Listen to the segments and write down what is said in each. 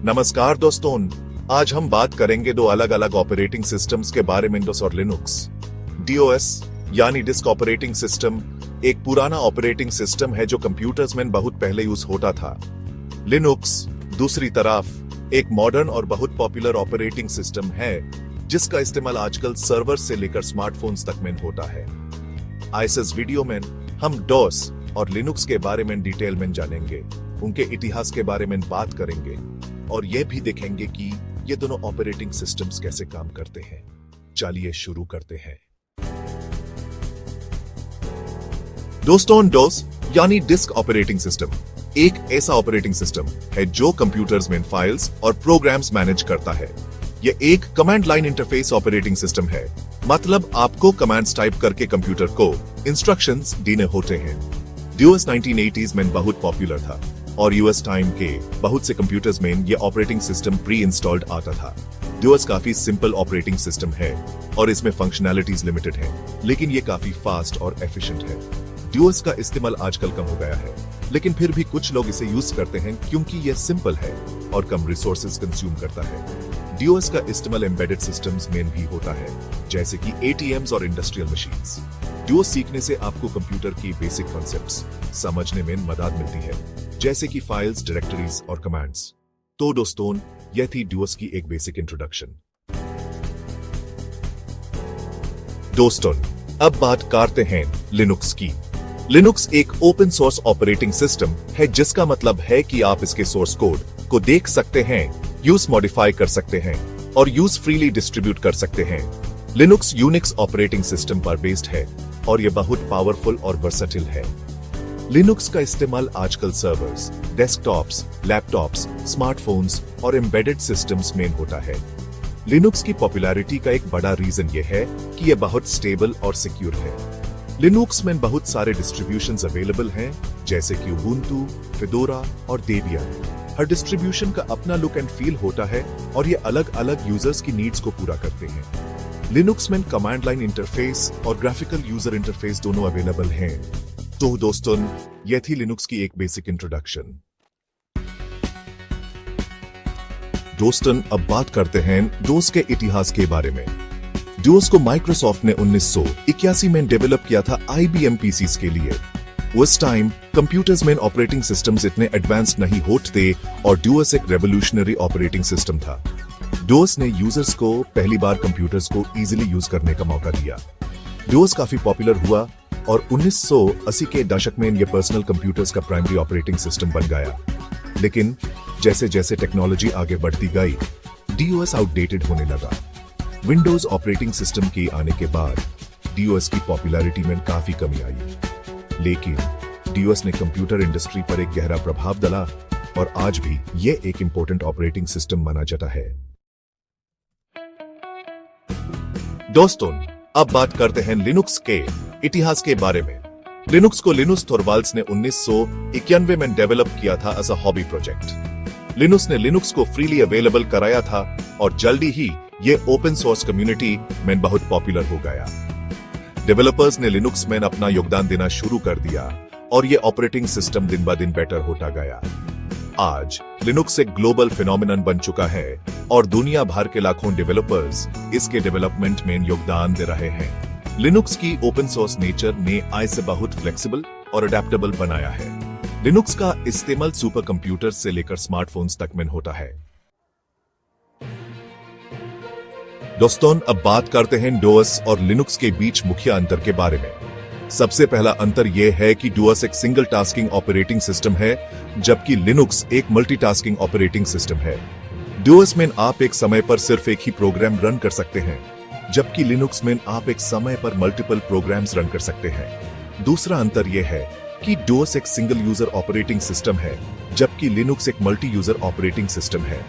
नमस्कार दोस्तों, आज हम बात करेंगे दो अलग अलग ऑपरेटिंग सिस्टम्स के बारे में, डोस और लिनुक्स। डीओएस यानी डिस्क ऑपरेटिंग सिस्टम एक पुराना ऑपरेटिंग सिस्टम है जो कंप्यूटर्स में बहुत पहले यूज होता था। लिनुक्स दूसरी तरफ एक मॉडर्न और बहुत पॉपुलर ऑपरेटिंग सिस्टम है जिसका इस्तेमाल आजकल सर्वर से लेकर स्मार्टफोन्स तक में होता है। आज इस वीडियो में हम डोस और लिनुक्स के बारे में डिटेल में जानेंगे, उनके इतिहास के बारे में बात करेंगे और यह भी देखेंगे कि ये दोनों ऑपरेटिंग सिस्टम्स कैसे काम करते हैं। चलिए शुरू करते हैं। दोस्तों, डोस यानी डिस्क ऑपरेटिंग सिस्टम एक ऐसा ऑपरेटिंग सिस्टम है जो कंप्यूटर्स में फाइल्स और प्रोग्राम्स मैनेज करता है। यह एक command line interface operating system है, मतलब आपको कमांड्स टाइप करके कंप्यूटर को इंस्ट्रक्शंस देने होते हैं। डीओएस 1980s में बहुत पॉपुलर था और यूएस टाइम के बहुत से कंप्यूटर्स में यह ऑपरेटिंग सिस्टम प्री इंस्टॉल्ड आता था। डीओएस काफी सिंपल ऑपरेटिंग सिस्टम है और इसमें फंक्शनैलिटीज लिमिटेड है, लेकिन यह काफी फास्ट और एफिशिएंट है। डीओएस का इस्तेमाल आजकल कम हो गया है, लेकिन फिर भी कुछ लोग इसे यूज करते हैं क्योंकि यह सिंपल है और कम रिसोर्सेज कंज्यूम करता है। डीओएस का इस्तेमाल एम्बेडेड सिस्टम्स में भी होता है, जैसे कि एटीएम्स और इंडस्ट्रियल मशीन्स। डीओएस सीखने से आपको कंप्यूटर की बेसिक कॉन्सेप्ट्स समझने में मदद मिलती है, जैसे कि फाइल्स, डायरेक्टरीज और कमांड्स। तो दोस्तों, यह थी डीओएस की एक बेसिक इंट्रोडक्शन। दोस्तों, अब बात करते हैं लिनुक्स की। लिनुक्स एक ओपन सोर्स ऑपरेटिंग सिस्टम है, जिसका मतलब है कि आप इसके सोर्स कोड को देख सकते हैं, यूज मॉडिफाई कर सकते हैं और यूज फ्रीली डिस्ट्रीब्यूट कर सकते हैं। लिनुक्स यूनिक्स ऑपरेटिंग सिस्टम पर बेस्ड है और यह बहुत पावरफुल और वर्सेटाइल है। लिनुक्स का इस्तेमाल आजकल सर्वर्स, डेस्कटॉप्स, लैपटॉप्स, स्मार्टफोन्स और एम्बेडेड सिस्टम्स में होता है। लिनुक्स की पॉपुलैरिटी का एक बड़ा रीजन यह है कि यह बहुत स्टेबल और सिक्योर है। लिनुक्स में बहुत सारे डिस्ट्रीब्यूशंस अवेलेबल हैं, जैसे कि उबुंटू, फेडोरा और डेबियन। हर डिस्ट्रीब्यूशन का अपना लुक एंड फील होता है और ये अलग अलग यूजर्स की नीड्स को पूरा करते हैं। लिनुक्स में कमांड लाइन इंटरफेस और ग्राफिकल यूजर इंटरफेस दोनों अवेलेबल हैं। तो दोस्तों, यह थी लिनुक्स की एक बेसिक इंट्रोडक्शन। दोस्तों, अब बात करते हैं डोस के इतिहास के बारे में। डोस को माइक्रोसॉफ्ट ने 1981 में डेवलप किया था आईबीएम पीसीस के लिए। उस टाइम कंप्यूटर्स में ऑपरेटिंग सिस्टम्स इतने एडवांस नहीं होते थे और डोस एक रेवोल्यूशनरी ऑपरेटिंग सिस्टम था। डोस ने यूजर्स को पहली बार कंप्यूटर्स को इजीली यूज करने का मौका दिया। डोस काफी पॉपुलर हुआ और 1980 के दशक में यह पर्सनल कंप्यूटर्स का प्राइमरी ऑपरेटिंग सिस्टम बन गया। लेकिन जैसे जैसे टेक्नोलॉजी आगे बढ़ती गई, डीओएस आउटडेटेड होने लगा। विंडोज ऑपरेटिंग सिस्टम के आने के बाद डीओएस की पॉपुलैरिटी में काफी कमी आई, लेकिन डीओएस ने कंप्यूटर इंडस्ट्री पर एक गहरा प्रभाव डाला और आज भी यह एक इंपॉर्टेंट ऑपरेटिंग सिस्टम माना जाता है। दोस्तों, अब बात करते हैं लिनुक्स के इतिहास के बारे में। लिनुक्स को लिनुस टोरवाल्ड्स ने 1991 में डेवलप किया था एज अ हॉबी प्रोजेक्ट। लिनुक्स ने लिनुक्स को फ्रीली अवेलेबल कराया था और जल्दी ही यह ओपन सोर्स कम्युनिटी में बहुत पॉपुलर हो गया। डेवलपर्स ने लिनुक्स में अपना योगदान देना शुरू कर दिया और यह ऑपरेटिंग सिस्टम दिन ब दिन बेटर होता गया। आज लिनुक्स एक ग्लोबल फिनोमिनन बन चुका है और दुनिया भर के लाखों डेवलपर्स इसके डेवलपमेंट में योगदान दे रहे हैं। लिनुक्स की ओपन सोर्स नेचर ने इसे बहुत फ्लेक्सिबल और अडेप्टेबल बनाया है। लिनुक्स का इस्तेमाल सुपर कंप्यूटर से लेकर स्मार्टफोन्स तक में होता है। दोस्तों, अब बात करते हैं डोस और लिनुक्स के बीच मुख्य अंतर के बारे में। सबसे पहला अंतर यह है कि डोस एक सिंगल टास्किंग ऑपरेटिंग सिस्टम है, जबकि लिनुक्स एक मल्टीटास्किंग ऑपरेटिंग सिस्टम है। डोस में आप एक समय पर सिर्फ एक ही प्रोग्राम रन कर सकते हैं, जबकि लिनुक्स में आप एक समय पर मल्टीपल प्रोग्राम्स रन कर सकते हैं। दूसरा अंतर यह है कि डोस एक सिंगल यूजर ऑपरेटिंग सिस्टम है, जबकि लिनुक्स एक मल्टी यूजर ऑपरेटिंग सिस्टम है।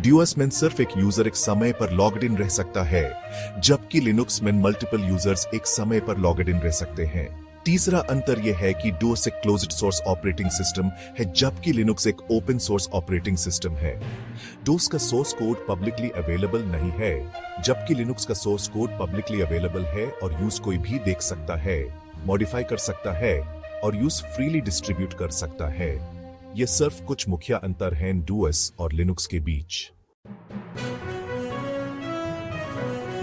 डोस में सिर्फ एक यूजर एक समय पर लॉग्ड इन रह सकता है, जबकि लिनुक्स में मल्टीपल यूजर्स एक समय पर लॉग्ड इन रह सकते हैं। तीसरा अंतर यह है कि डोस एक क्लोज्ड सोर्स ऑपरेटिंग सिस्टम है, जबकि लिनुक्स एक ओपन सोर्स ऑपरेटिंग सिस्टम है। डोस का सोर्स कोड पब्लिकली अवेलेबल नहीं है, जबकि लिनुक्स का सोर्स कोड पब्लिकली अवेलेबल है और यूज कोई भी देख सकता है, मॉडिफाई कर सकता है और यूज फ्रीली डिस्ट्रीब्यूट कर सकता है। ये सिर्फ कुछ मुख्य अंतर हैं डूएस और लिनुक्स के बीच।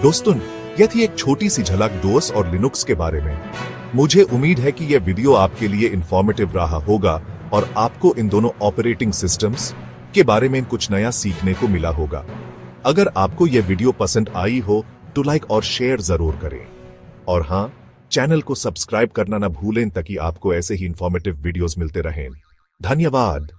दोस्तों, यह थी एक छोटी सी झलक डूएस और लिनुक्स के बारे में। मुझे उम्मीद है कि यह वीडियो आपके लिए इंफॉर्मेटिव रहा होगा और आपको इन दोनों ऑपरेटिंग सिस्टम्स के बारे में कुछ नया सीखने को मिला होगा। अगर आपको यह वीडियो पसंद आई हो तो लाइक और शेयर जरूर करें, और हाँ, चैनल को सब्सक्राइब करना ना भूलें ताकि आपको ऐसे ही इंफॉर्मेटिव वीडियोस मिलते रहें। धन्यवाद।